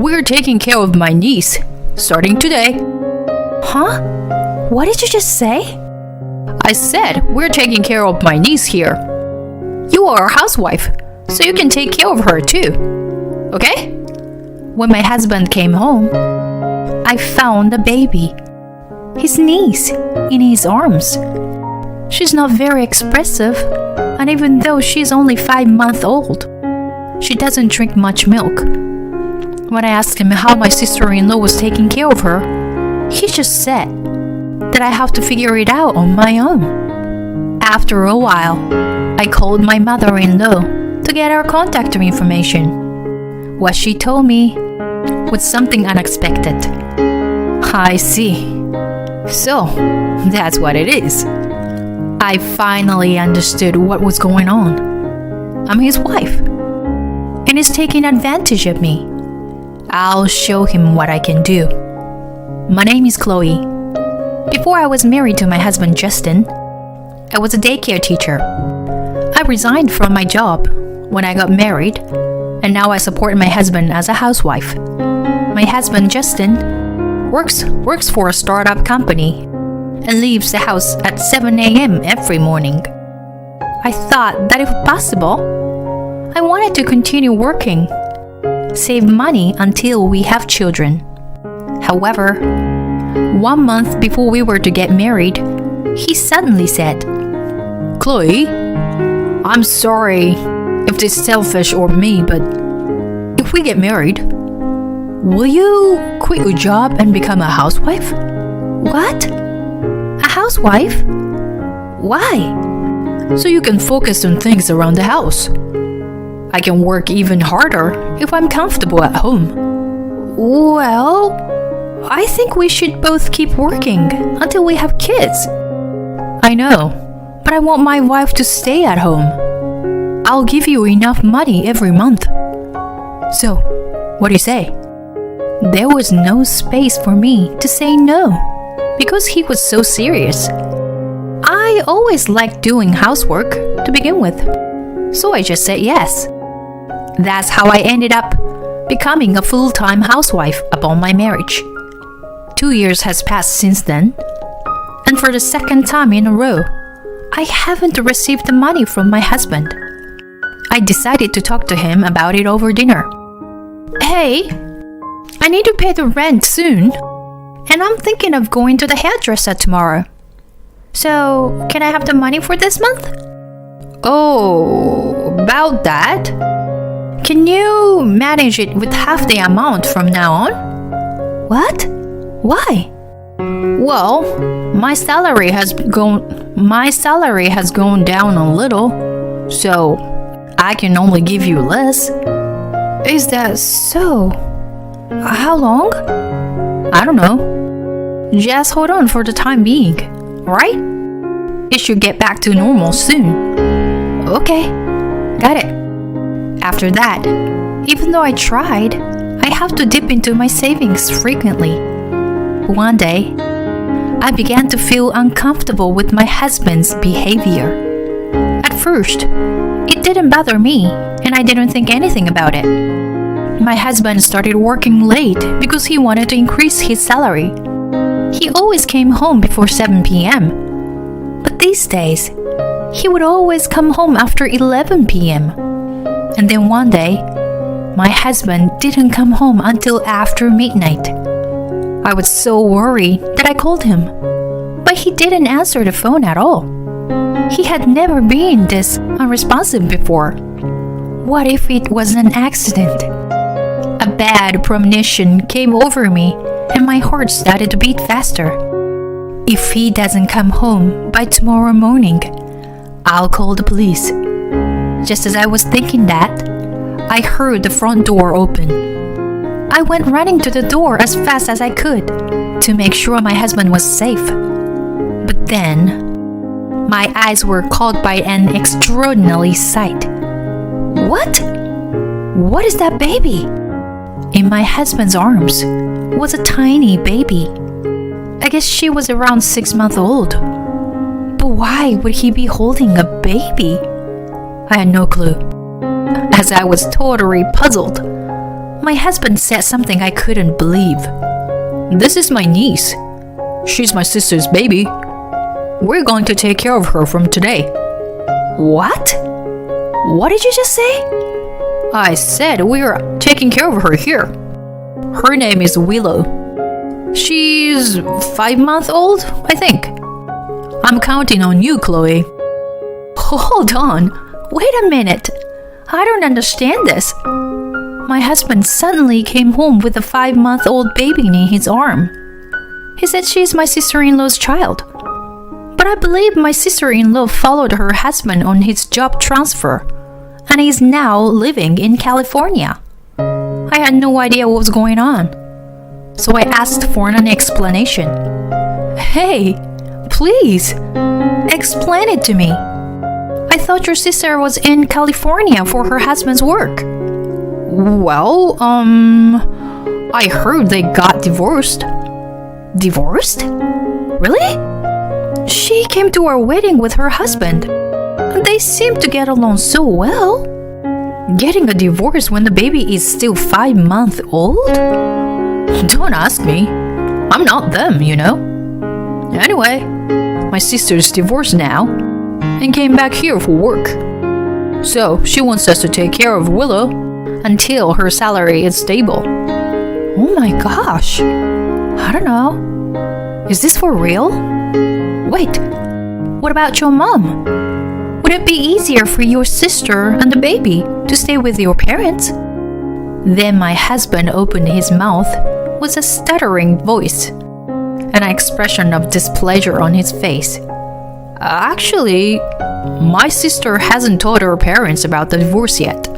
we're taking care of my niece, starting today. Huh? What did you just say? I said we're taking care of my niece here. You are a housewife, so you can take care of her too. Okay? When my husband came home, I found the baby, his niece, in his arms. She's not very expressive, and even though she's only 5 months old, she doesn't drink much milk. When I asked him how my sister-in-law was taking care of her, he just said that I have to figure it out on my own. After a while, I called my mother-in-law to get her contact information. What she told me was something unexpected. I see. So, that's what it is. I finally understood what was going on. I'm his wife, and he's taking advantage of me. I'll show him what I can do. My name is Chloe. Before I was married to my husband Justin, I was a daycare teacher. I resigned from my job when I got married, and now I support my husband as a housewife. My husband Justin works for a startup company and leaves the house at 7 a.m. every morning. I thought that if possible, I wanted to continue working, save money until we have children. However, 1 month before we were to get married, he suddenly said, Chloe, I'm sorry if this is selfish or me, but if we get married, will you quit your job and become a housewife? What? A housewife? Why? So you can focus on things around the house. I can work even harder if I'm comfortable at home. Well, I think we should both keep working until we have kids. I know, but I want my wife to stay at home. I'll give you enough money every month. So, what do you say? There was no space for me to say no because he was so serious. I always liked doing housework to begin with, so I just said yes. That's how I ended up becoming a full-time housewife upon my marriage. 2 years has passed since then, and for the second time in a row, I haven't received the money from my husband. I decided to talk to him about it over dinner. Hey, I need to pay the rent soon, and I'm thinking of going to the hairdresser tomorrow. So, can I have the money for this month? Oh, about that? Can you manage it with half the amount from now on? What? Why? Well, my salary has gone down a little, so I can only give you less. Is that so? How long? I don't know. Just hold on for the time being, right? It should get back to normal soon. Okay, got it. After that, even though I tried, I have to dip into my savings frequently. One day, I began to feel uncomfortable with my husband's behavior. At first, it didn't bother me, and I didn't think anything about it. My husband started working late because he wanted to increase his salary. He always came home before 7 p.m. But these days, he would always come home after 11 p.m. And then one day, my husband didn't come home until after midnight. I was so worried that I called him, but he didn't answer the phone at all. He had never been this unresponsive before. What if it was an accident? A bad premonition came over me, and my heart started to beat faster. If he doesn't come home by tomorrow morning, I'll call the police. Just as I was thinking that, I heard the front door open. I went running to the door as fast as I could to make sure my husband was safe. But then, my eyes were caught by an extraordinary sight. What? What is that baby? In my husband's arms was a tiny baby. I guess she was around 6 months old. But why would he be holding a baby? I had no clue, as I was totally puzzled. my husband said something I couldn't believe. This is my niece. She's my sister's baby. We're going to take care of her from today. What? What did you just say? I said we're taking care of her here. Her name is Willow. She's 5 months old, I think. I'm counting on you, Chloe. Hold on. Wait a minute. I don't understand this. My husband suddenly came home with a 5-month-old baby in his arm. He said she's my sister-in-law's child. But I believe my sister-in-law followed her husband on his job transfer and is now living in California. I had no idea what was going on. So I asked for an explanation. Hey, please, explain it to me. I thought your sister was in California for her husband's work. Well, I heard they got divorced. Divorced? Really? She came to our wedding with her husband. They seem to get along so well. Getting a divorce when the baby is still 5 months old? Don't ask me. I'm not them, you know. Anyway, my sister's divorced now and came back here for work. So she wants us to take care of Willow until her salary is stable. Oh my gosh. I don't know. Is this for real? Wait, what about your mom? Would it be easier for your sister and the baby to stay with your parents? Then my husband opened his mouth with a stuttering voice, an expression of displeasure on his face. Actually, my sister hasn't told her parents about the divorce yet.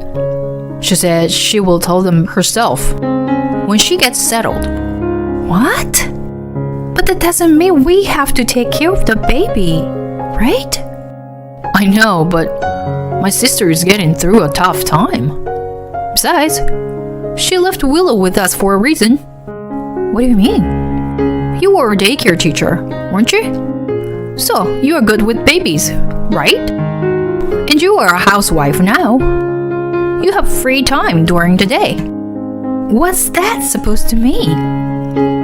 She said she will tell them herself when she gets settled. What? But that doesn't mean we have to take care of the baby, right? I know, but my sister is getting through a tough time. Besides, she left Willow with us for a reason. What do you mean? You were a daycare teacher, weren't you? So you are good with babies, right? And you are a housewife now. You have free time during the day. What's that supposed to mean?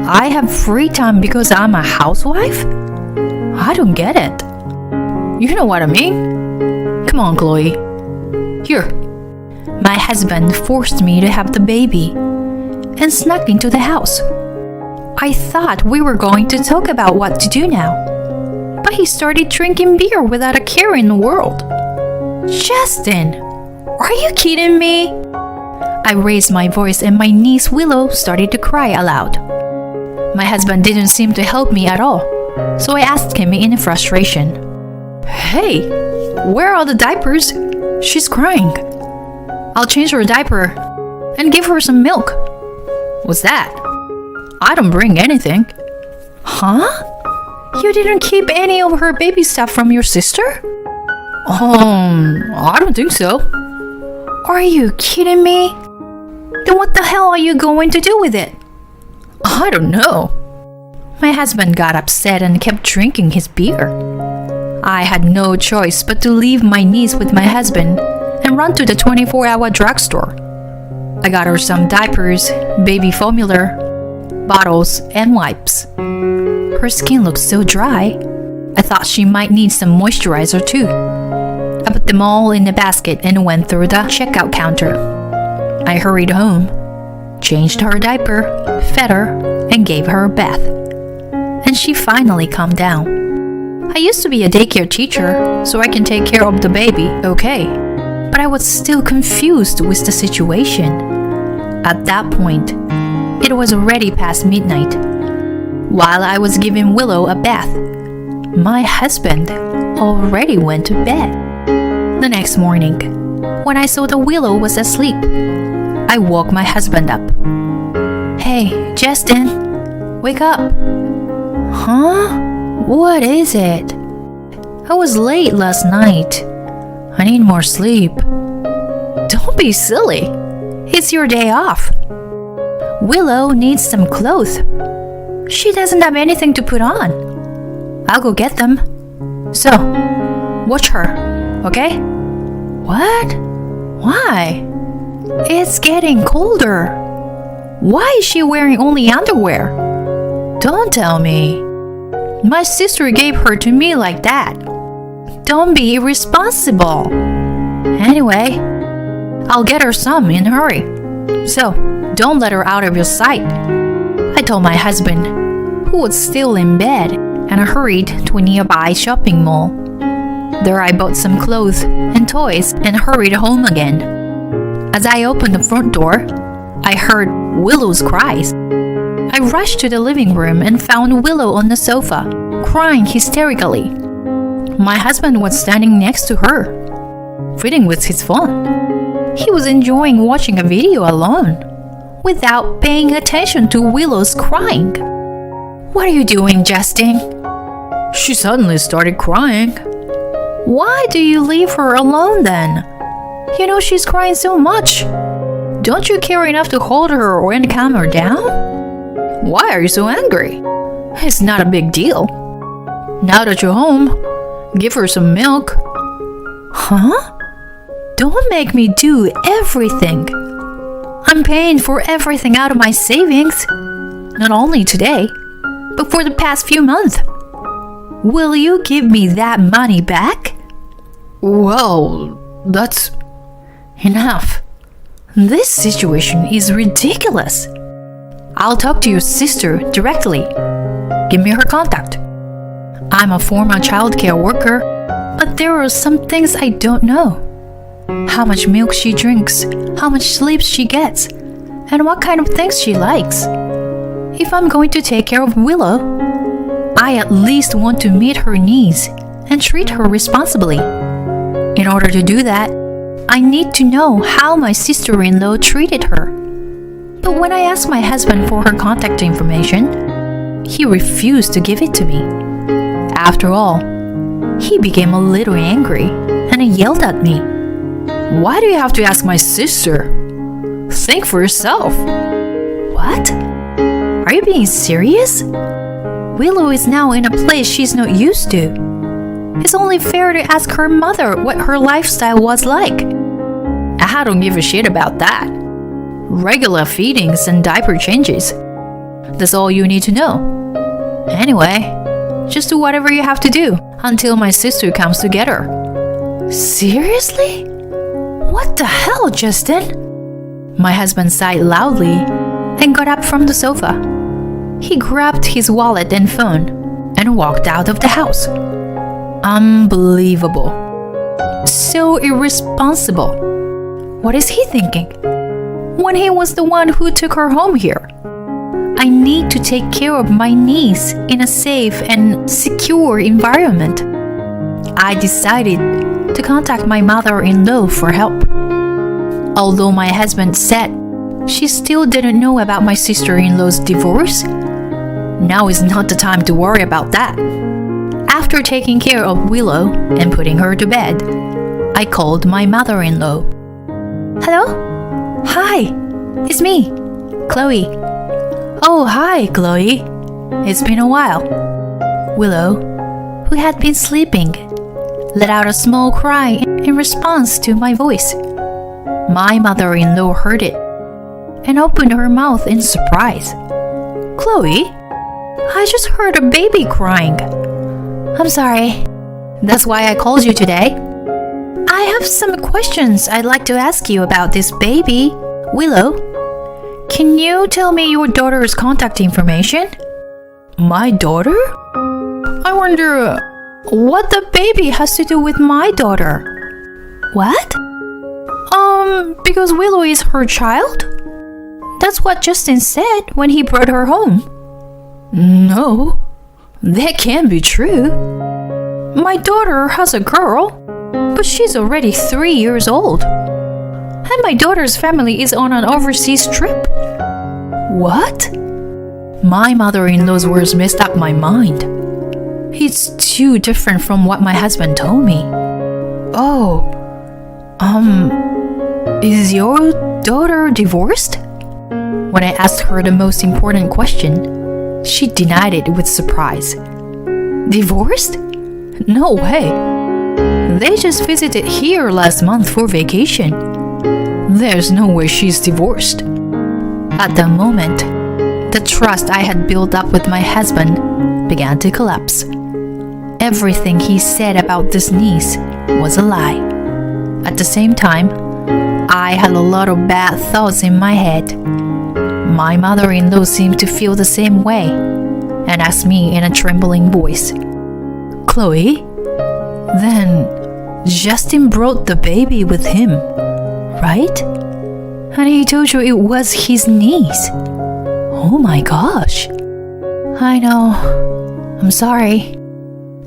I have free time because I'm a housewife? I don't get it. You know what I mean? Come on, Chloe. Here. My husband forced me to have the baby and snuck into the house. I thought we were going to talk about what to do now, but he started drinking beer without a care in the world. Justin, are you kidding me? I raised my voice and my niece Willow started to cry aloud. My husband didn't seem to help me at all, so I asked him in frustration. Hey, where are the diapers? She's crying. I'll change her diaper and give her some milk. What's that? I don't bring anything. Huh? You didn't keep any of her baby stuff from your sister? I don't think so. Are you kidding me? Then what the hell are you going to do with it? I don't know. My husband got upset and kept drinking his beer. I had no choice but to leave my niece with my husband and run to the 24-hour drugstore. I got her some diapers, baby formula, bottles, and wipes. Her skin looked so dry, I thought she might need some moisturizer too. I put them all in a basket and went through the checkout counter. I hurried home, changed her diaper, fed her, and gave her a bath. And she finally calmed down. I used to be a daycare teacher, so I can take care of the baby, okay. But I was still confused with the situation. At that point, it was already past midnight. While I was giving Willow a bath, my husband already went to bed. The next morning, when I saw that Willow was asleep, I woke my husband up. Hey, Justin, wake up. Huh? What is it? I was late last night. I need more sleep. Don't be silly. It's your day off. Willow needs some clothes. She doesn't have anything to put on. I'll go get them. So, watch her, okay? What? Why? It's getting colder. Why is she wearing only underwear? Don't tell me. My sister gave her to me like that. Don't be irresponsible. Anyway, I'll get her some in a hurry. So, don't let her out of your sight. I told my husband, who was still in bed, and I hurried to a nearby shopping mall. There I bought some clothes and toys and hurried home again. As I opened the front door, I heard Willow's cries. I rushed to the living room and found Willow on the sofa, crying hysterically. My husband was standing next to her, reading with his phone. He was enjoying watching a video alone, without paying attention to Willow's crying. What are you doing, Justin? She suddenly started crying. Why do you leave her alone then? You know she's crying so much. Don't you care enough to hold her or calm her down? Why are you so angry? It's not a big deal. Now that you're home, give her some milk. Huh? Don't make me do everything. I'm paying for everything out of my savings. Not only today, but for the past few months. Will you give me that money back? Well, that's enough. This situation is ridiculous. I'll talk to your sister directly. Give me her contact. I'm a former childcare worker, but there are some things I don't know. How much milk she drinks, how much sleep she gets, and what kind of things she likes. If I'm going to take care of Willow, I at least want to meet her needs and treat her responsibly. In order to do that, I need to know how my sister-in-law treated her. But when I asked my husband for her contact information, he refused to give it to me. After all, he became a little angry and he yelled at me. Why do you have to ask my sister? Think for yourself. What? Are you being serious? Willow is now in a place she's not used to. It's only fair to ask her mother what her lifestyle was like. I don't give a shit about that. Regular feedings and diaper changes. That's all you need to know. Anyway, just do whatever you have to do until my sister comes to get her. Seriously? What the hell, Justin? My husband sighed loudly and got up from the sofa. He grabbed his wallet and phone and walked out of the house. Unbelievable. So irresponsible. What is he thinking? When he was the one who took her home here. I need to take care of my niece in a safe and secure environment. I decided to contact my mother-in-law for help. Although my husband said she still didn't know about my sister-in-law's divorce, now is not the time to worry about that. After taking care of Willow and putting her to bed, I called my mother-in-law. Hello? Hi, it's me, Chloe. Oh, hi, Chloe. It's been a while. Willow, who had been sleeping, let out a small cry in response to my voice. My mother-in-law heard it and opened her mouth in surprise. Chloe, I just heard a baby crying. I'm sorry. That's why I called you today. I have some questions I'd like to ask you about this baby, Willow. Can you tell me your daughter's contact information? My daughter? I wonder what the baby has to do with my daughter. What? Because Willow is her child? That's what Justin said when he brought her home. No, that can't be true. My daughter has a girl, but she's already 3 years old. And my daughter's family is on an overseas trip. What? My mother-in-law's words messed up my mind. It's too different from what my husband told me. Oh, is your daughter divorced? When I asked her the most important question, she denied it with surprise. Divorced? No way. They just visited here last month for vacation. There's no way she's divorced. At the moment, the trust I had built up with my husband began to collapse. Everything he said about this niece was a lie. At the same time, I had a lot of bad thoughts in my head. My mother-in-law seemed to feel the same way and asked me in a trembling voice, Chloe, then Justin brought the baby with him, right? And he told you it was his niece. Oh my gosh. I know. I'm sorry.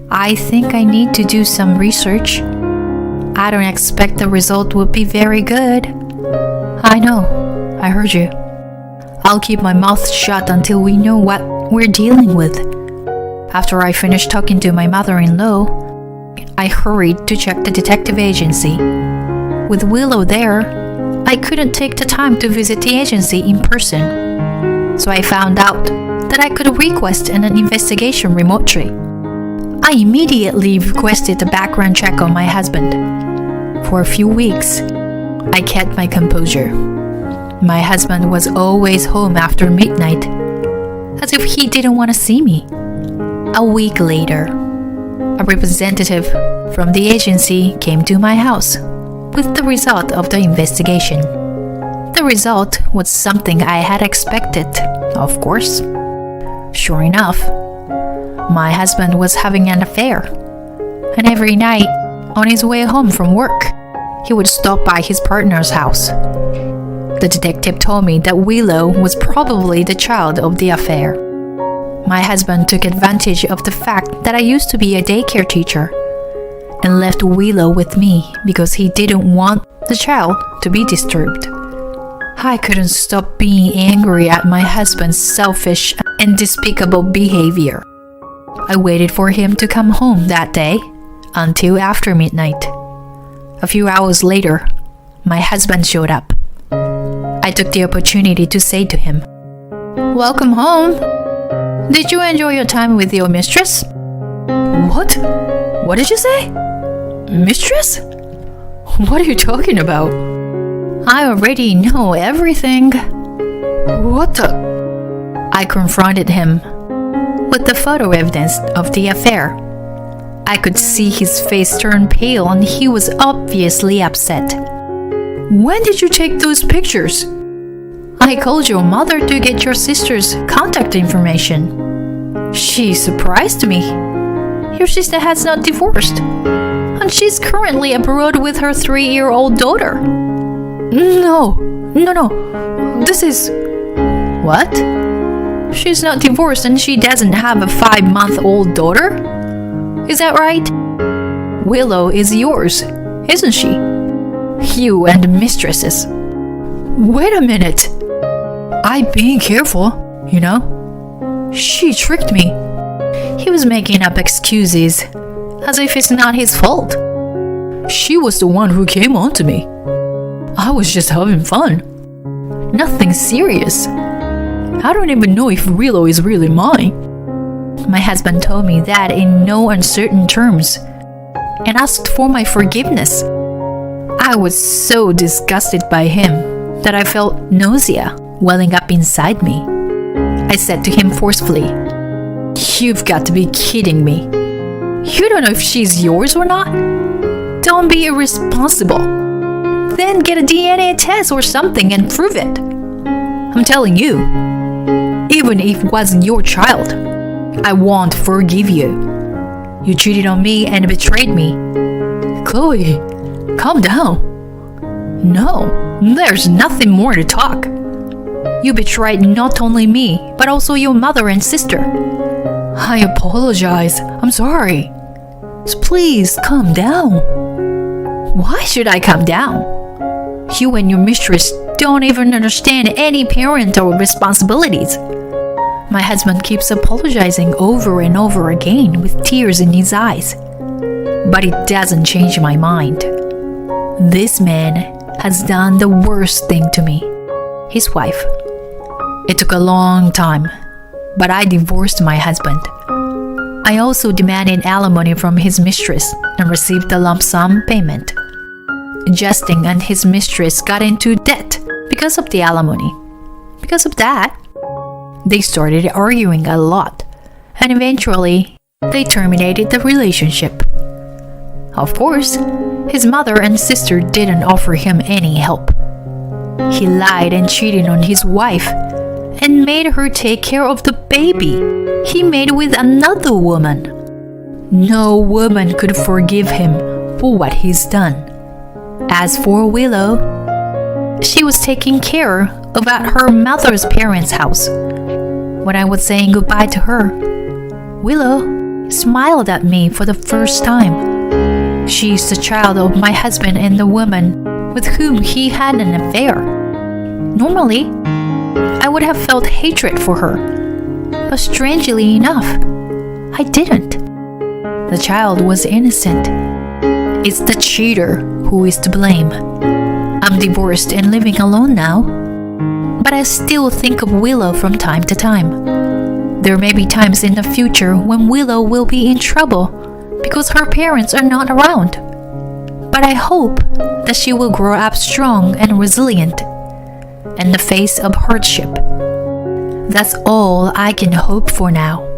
I think I need to do some research. I don't expect the result will be very good. I know. I heard you. I'll keep my mouth shut until we know what we're dealing with. After I finished talking to my mother-in-law, I hurried to check the detective agency. With Willow there, I couldn't take the time to visit the agency in person. So I found out that I could request an investigation remotely. I immediately requested a background check on my husband. For a few weeks, I kept my composure. My husband was always home after midnight, as if he didn't want to see me. A week later, a representative from the agency came to my house with the result of the investigation. The result was something I had expected, of course. Sure enough, my husband was having an affair, and every night on his way home from work, he would stop by his partner's house. The detective told me that Willow was probably the child of the affair. My husband took advantage of the fact that I used to be a daycare teacher and left Willow with me because he didn't want the child to be disturbed. I couldn't stop being angry at my husband's selfish and despicable behavior. I waited for him to come home that day until after midnight. A few hours later, my husband showed up. I took the opportunity to say to him, "Welcome home. Did you enjoy your time with your mistress?" What? What did you say? Mistress? What are you talking about? I already know everything. What the? I confronted him with the photo evidence of the affair. I could see his face turn pale and he was obviously upset. When did you take those pictures? I called your mother to get your sister's contact information. She surprised me. Your sister has not divorced, and she's currently abroad with her 3-year-old daughter. No. This is... What? She's not divorced and she doesn't have a 5-month-old daughter? Is that right? Willow is yours, isn't she? You and the mistresses. Wait a minute. I'm being careful, you know? She tricked me. He was making up excuses, as if it's not his fault. She was the one who came on to me. I was just having fun. Nothing serious. I don't even know if Willow is really mine. My husband told me that in no uncertain terms and asked for my forgiveness. I was so disgusted by him that I felt nausea welling up inside me. I said to him forcefully, "You've got to be kidding me. You don't know if she's yours or not? Don't be irresponsible. Then get a DNA test or something and prove it. I'm telling you, even if it wasn't your child, I won't forgive you. You cheated on me and betrayed me." Chloe, calm down. No, there's nothing more to talk. You betrayed not only me, but also your mother and sister. I apologize. I'm sorry. So please calm down. Why should I calm down? You and your mistress don't even understand any parental responsibilities. My husband keeps apologizing over and over again with tears in his eyes. But it doesn't change my mind. This man has done the worst thing to me, his wife. It took a long time, but I divorced my husband. I also demanded alimony from his mistress and received a lump sum payment. Justin and his mistress got into debt because of the alimony. Because of that, they started arguing a lot, and eventually, they terminated the relationship. Of course, his mother and sister didn't offer him any help. He lied and cheated on his wife and made her take care of the baby he made with another woman. No woman could forgive him for what he's done. As for Willow, she was taking care of at her mother's parents' house. When I was saying goodbye to her, Willow smiled at me for the first time. She's the child of my husband and the woman with whom he had an affair. Normally, I would have felt hatred for her, but strangely enough, I didn't. The child was innocent. It's the cheater who is to blame. I'm divorced and living alone now, but I still think of Willow from time to time. There may be times in the future when Willow will be in trouble because her parents are not around. But I hope that she will grow up strong and resilient in the face of hardship. That's all I can hope for now.